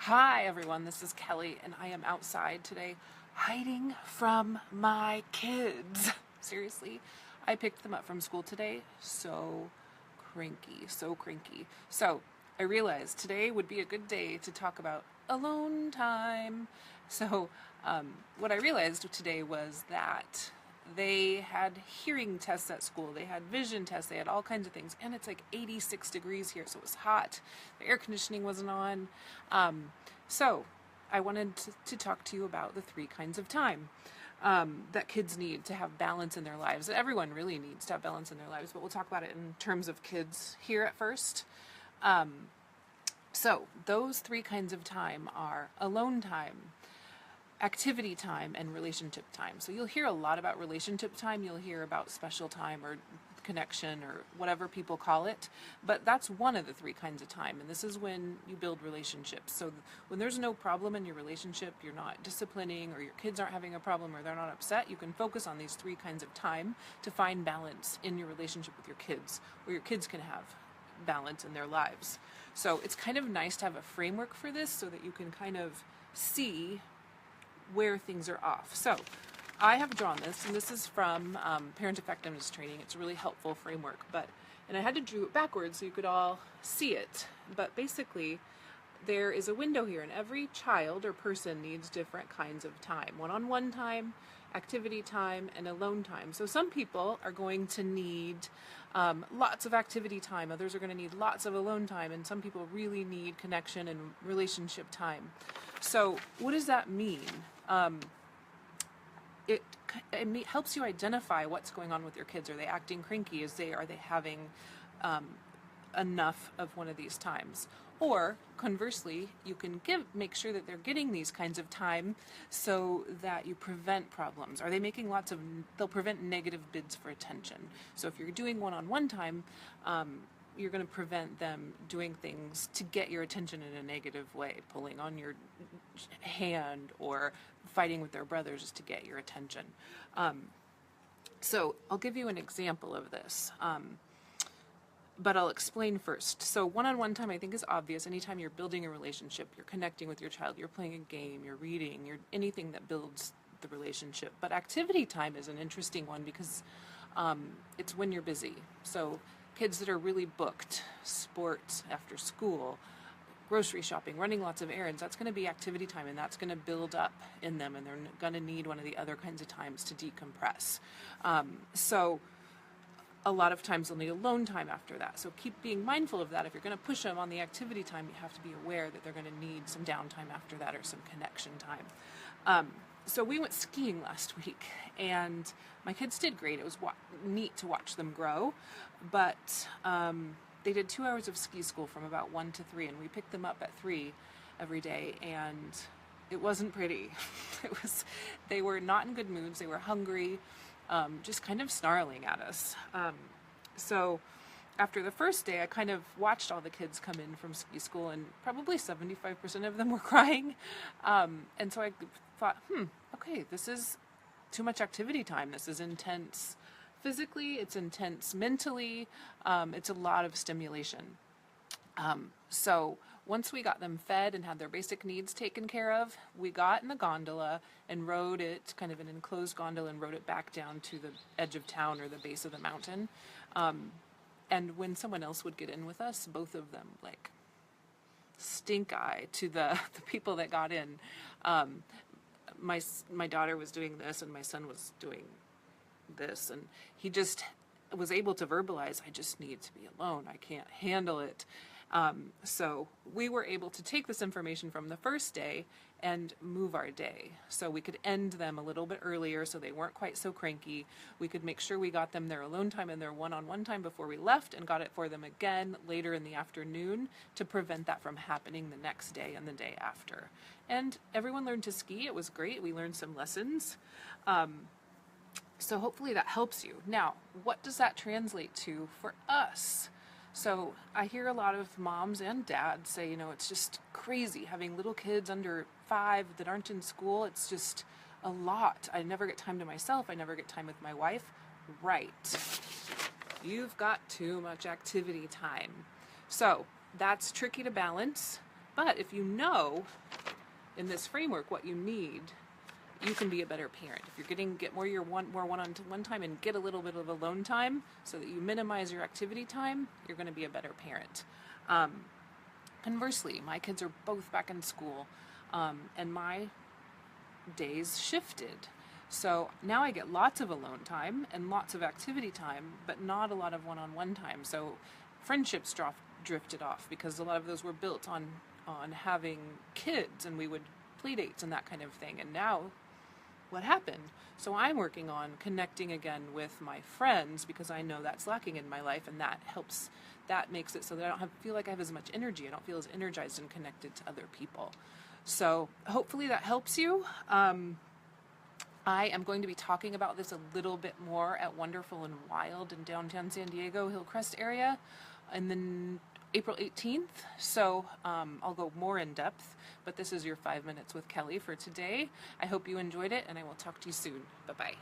Hi everyone, this is Kelly and I am outside today hiding from my kids. Seriously, I picked them up from school today. So cranky, so cranky. So I realized today would be a good day to talk about alone time. So what I realized today was that they had hearing tests at school, they had vision tests, they had all kinds of things, and it's like 86 degrees here, so it was hot. The air conditioning wasn't on. So I wanted to talk to you about the three kinds of time that kids need to have balance in their lives. Everyone really needs to have balance in their lives, but we'll talk about it in terms of kids here at first. So those three kinds of time are alone time, activity time, and relationship time. So you'll hear a lot about relationship time, you'll hear about special time or connection or whatever people call it, but that's one of the three kinds of time, and this is when you build relationships. So when there's no problem in your relationship, you're not disciplining, or your kids aren't having a problem, or they're not upset, you can focus on these three kinds of time to find balance in your relationship with your kids, where your kids can have balance in their lives. So it's kind of nice to have a framework for this so that you can kind of see where things are off. So I have drawn this, and this is from Parent Effectiveness Training. It's a really helpful framework, and I had to draw it backwards so you could all see it. But basically, there is a window here, and every child or person needs different kinds of time. One-on-one time, activity time, and alone time. So some people are going to need lots of activity time, others are going to need lots of alone time, and some people really need connection and relationship time. So what does that mean? It helps you identify what's going on with your kids. Are they acting cranky? Are they having enough of one of these times? Or conversely, you can make sure that they're getting these kinds of time so that you prevent problems. Are they making they'll prevent negative bids for attention. So if you're doing one-on-one time, you're going to prevent them doing things to get your attention in a negative way, pulling on your hand or fighting with their brothers just to get your attention. So I'll give you an example of this, but I'll explain first. So one-on-one time I think is obvious. Anytime you're building a relationship, you're connecting with your child, you're playing a game, you're reading, you're anything that builds the relationship. But activity time is an interesting one because it's when you're busy. So kids that are really booked, sports after school, grocery shopping, running lots of errands, that's going to be activity time, and that's going to build up in them, and they're going to need one of the other kinds of times to decompress. So a lot of times they'll need alone time after that. So keep being mindful of that. If you're going to push them on the activity time, you have to be aware that they're going to need some downtime after that or some connection time. So we went skiing last week, and my kids did great. It was neat to watch them grow, but they did 2 hours of ski school from about 1 to 3, and we picked them up at 3 every day, and it wasn't pretty. They were not in good moods. They were hungry, just kind of snarling at us. So after the first day, I kind of watched all the kids come in from ski school, and probably 75% of them were crying. And so I thought, okay, this is too much activity time. This is intense physically, it's intense mentally, it's a lot of stimulation. So once we got them fed and had their basic needs taken care of, we got in the gondola and rode it, kind of an enclosed gondola, and rode it back down to the edge of town or the base of the mountain. And when someone else would get in with us, both of them like stink eye to the people that got in. My daughter was doing this and my son was doing this, and he just was able to verbalize, I just need to be alone, I can't handle it. So we were able to take this information from the first day and move our day. So we could end them a little bit earlier so they weren't quite so cranky. We could make sure we got them their alone time and their one-on-one time before we left, and got it for them again later in the afternoon to prevent that from happening the next day and the day after. And everyone learned to ski. It was great. We learned some lessons. So hopefully that helps you. Now, what does that translate to for us? So I hear a lot of moms and dads say, it's just crazy having little kids under 5 that aren't in school. It's just a lot. I never get time to myself. I never get time with my wife. Right. You've got too much activity time. So that's tricky to balance. But if you know in this framework what you need, you can be a better parent. If you're get more one-on-one time and get a little bit of alone time so that you minimize your activity time, you're going to be a better parent. Conversely, my kids are both back in school, and my days shifted. So now I get lots of alone time and lots of activity time, but not a lot of one-on-one time. So friendships drifted off because a lot of those were built on having kids, and we would play dates and that kind of thing. And now what happened? So I'm working on connecting again with my friends because I know that's lacking in my life, and that helps. That makes it so that I don't feel like I have as much energy. I don't feel as energized and connected to other people. So hopefully that helps you. I am going to be talking about this a little bit more at Wonderful and Wild in downtown San Diego, Hillcrest area, and then April 18th. So I'll go more in depth, but this is your 5 minutes with Kelly for today. I hope you enjoyed it, and I will talk to you soon. Bye-bye.